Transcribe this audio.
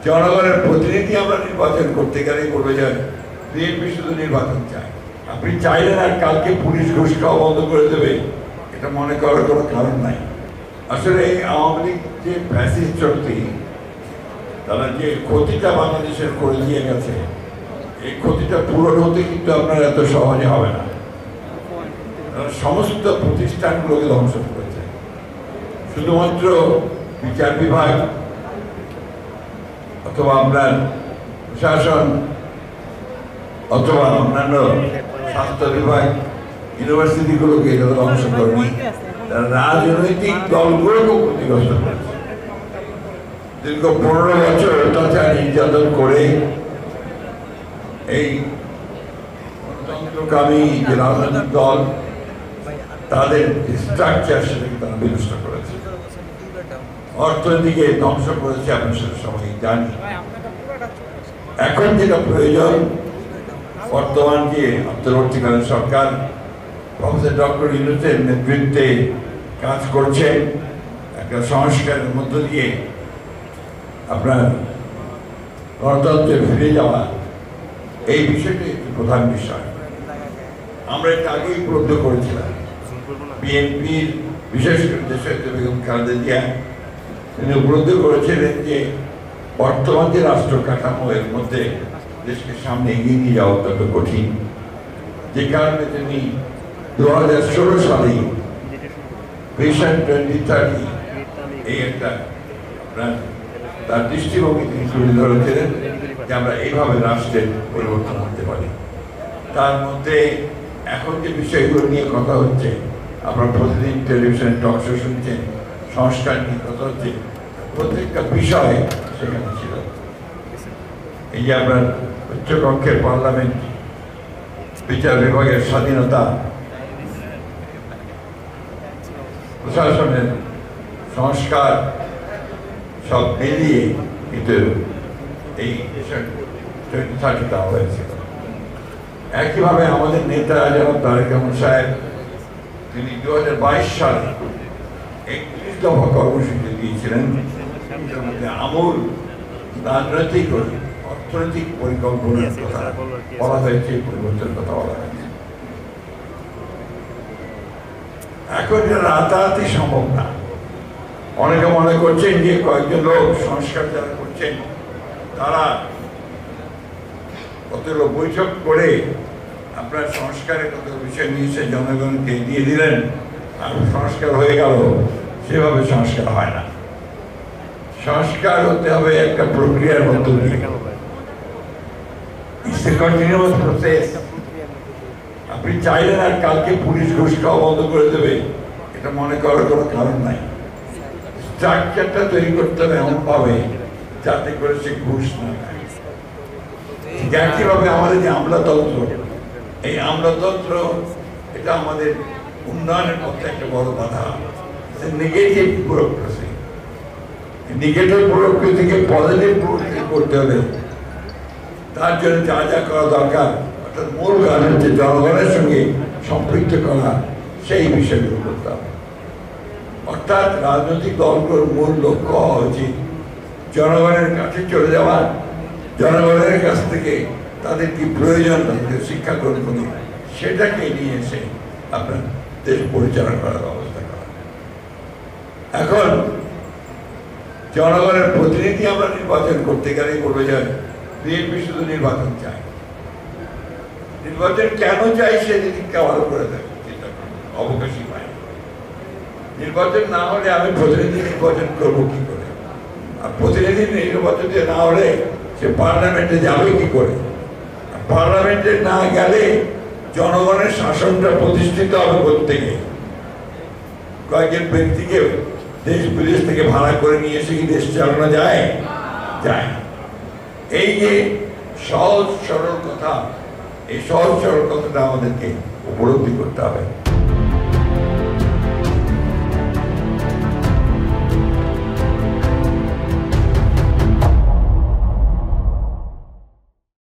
জনগণের প্রতিনিধি আমরা নির্বাচন করতে গেলেই বলবে যে বিএনপি শুধু নির্বাচন চায়। আপনি চাইলেন আর কালকে পুলিশ ঘুষ খাওয়া বন্ধ করে দেবে, এটা মনে করার কোনো কারণ নাই। আসলে আওয়ামী লীগ যে ফ্যাসিস্ট শক্তি, তারা যে ক্ষতিটা বাংলাদেশের করে দিয়ে গেছে, এই ক্ষতিটা পূরণ হতে কিন্তু আপনার এত সহজে হবে না। সমস্ত প্রতিষ্ঠানগুলোকে ধ্বংস করেছে। শুধুমাত্র বিচার বিভাগ অথবা আপনার প্রশাসন অথবা অন্যান্য স্বাস্থ্য বিভাগ, ইউনিভার্সিটিগুলোকে তারা ধ্বংস করেনি, তারা রাজনৈতিক দলগুলোকেও ক্ষতিগ্রস্ত করেছে। দীর্ঘ 15 বছর অত্যাচার নির্যাতন করে এই গণতন্ত্রকামী যে রাজনৈতিক দল, তাদের স্ট্রাকচার সেটাকে তারা বিনষ্ট করেছে, অর্থনীতিকে ধ্বংস করেছে। আপনার সাথে সবাই জানি। এখন যেটা প্রয়োজন, বর্তমান যে অন্তর্বর্তীকালীন সরকার প্রফেসর ডক্টর ইউনূসের নেতৃত্বে কাজ করছেন, একটা সংস্কারের মধ্য দিয়ে আপনার গণতন্ত্রে ফিরে যাওয়া, এই বিষয়টি একটি প্রধান বিষয়। আমরা এটা আগেই উপলব্ধি করেছিলাম। বিএনপির বিশেষ করে দেশনেত্রী বেগম খালেদা জিয়া তিনি উপলব্ধি করেছিলেন যে বর্তমান যে রাষ্ট্র কাঠামো, এর মধ্যে দেশকে সামনে এগিয়ে নিয়ে যাওয়া অত্যন্ত কঠিন। যে কারণে তিনি 2016 সালে ভিশন 2030 এই একটা আপনার তার দৃষ্টিভঙ্গি তিনি তুলে ধরেছিলেন যে আমরা এইভাবে রাষ্ট্রের পরিবর্তন করতে পারি। তার মধ্যে এখন যে বিষয়গুলো নিয়ে কথা হচ্ছে, আপনারা প্রতিদিন টেলিভিশনে টক শো শুনছেন, সংস্কার নিয়ে কথা হচ্ছে, প্রত্যেকটা বিষয় সেখানে ছিল। এই যে আপনার উচ্চকক্ষের পার্লামেন্ট, বিচার বিভাগের স্বাধীনতা, প্রশাসনের সংস্কার, সব মিলিয়ে কিন্তু এই বিষয় 2030 দেওয়া হয়েছিল। একইভাবে আমাদের নেতা যেমন তারেক রহমান সাহেব, তিনি 2022 সালে 31 দফা কর্মসূচি দিয়েছিলেন। আমূল রাজনৈতিক ও অর্থনৈতিক পরিকল্পনার কথা বলা হয়েছে, পরিবর্তনের কথা বলা হয়েছে। এখন রাতারাতি সম্ভব না। অনেকে মনে করছেন যে কয়েকজন লোক সংস্কার যারা করছেন, তারা কতগুলো বৈঠক করে আপনার সংস্কারের কত বিষয় নিয়ে এসে জনগণকে দিয়ে দিলেন আর সংস্কার হয়ে গেল। সেভাবে সংস্কার হয় না। সংস্কার হতে হবে একটা প্রক্রিয়ার মধ্য দিয়ে। Continuous process. আপনি চাইলেন আর কালকে পুলিশ ঘুষ খাওয়া বন্ধ করে দেবে, এটা মনে করার কোনো কারণ নাই। স্ট্রাকচারটা তৈরি করতে হবে এমনভাবে যাতে করে সে ঘুষ না খায়। একইভাবে আমাদের যে আমলাতন্ত্র, এই আমলাতন্ত্র এটা আমাদের উন্নয়নের পথে একটা বড় বাধা। নেগেটিভ ব্যুরোক্রেসি, নেগেটিভ ব্যুরোক্রেসিকে পজিটিভ ব্যুরোক্রেসি করতে হবে। তার জন্য যা যা করা দরকার, অর্থাৎ মূল কাজ হচ্ছে জনগণের সঙ্গে সম্পৃক্ত করা, সেই বিষয়গুলো করতে হবে। অর্থাৎ রাজনৈতিক দলগুলোর মূল লক্ষ্য হওয়া উচিত জনগণের কাছে চলে যাওয়া, জনগণের কাছ থেকে তাদের কি প্রয়োজন, তাদের শিক্ষা গ্রহণ করে সেটাকে নিয়ে এসে আপনার দেশ পরিচালনা করার ব্যবস্থা করা। এখন জনগণের প্রতিনিধি আমরা নির্বাচন করতে গেলেই বলবে যে বিএনপি শুধু নির্বাচন চায়। নির্বাচন কেন চাই সেদিকে ভালো করে চিন্তা করুন, অবকাশই পায়। নির্বাচন না হলে আমি প্রতিনিধি নির্বাচন করবো কি করে? আর প্রতিনিধি নির্বাচন না হলে সে পার্লামেন্টে যাবে কি করে? পার্লামেন্টে না গেলে জনগণের শাসনটা প্রতিষ্ঠিত হবে প্রত্যেকে। কয়েকজন ব্যক্তিকে দেশ বিদেশ থেকে ভাড়া করে নিয়ে এসে কি দেশ চালানো যায়? যায়। এই যে সহজ সরল কথা, এই সহজ সরল কথাটা আমাদেরকে উপলব্ধি করতে হবে।